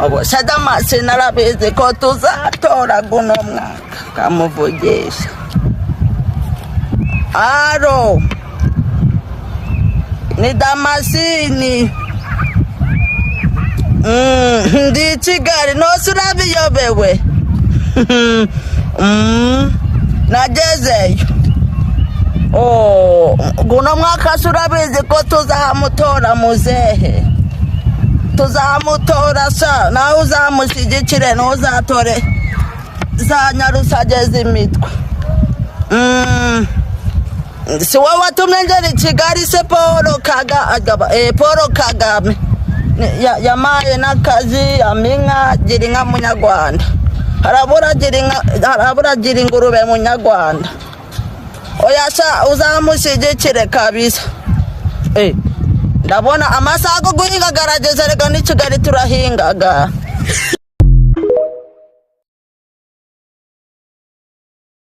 abo Sadamasi narabizi ko tuzatora guno mwaka kamuvugisha. Aro ni Damasini ndi Kigali nose urabiyobewe. Nagezeyo guno mwaka surabizi ko tuzamutora muzehe, tuzamutora sa nawe uzamushyigikire ntuzatore za Nyarusage z'imitwe. Si wowe watumye ngera i Kigali se Paul Kagame yamaye n'akazi aminka gira inka munyarwanda, harabura gira ingurube munyarwanda. Oya sha uzamushyigikire kabisa. Ndabona amasaha go guhinga garageze rega ni Kigali turahingaga.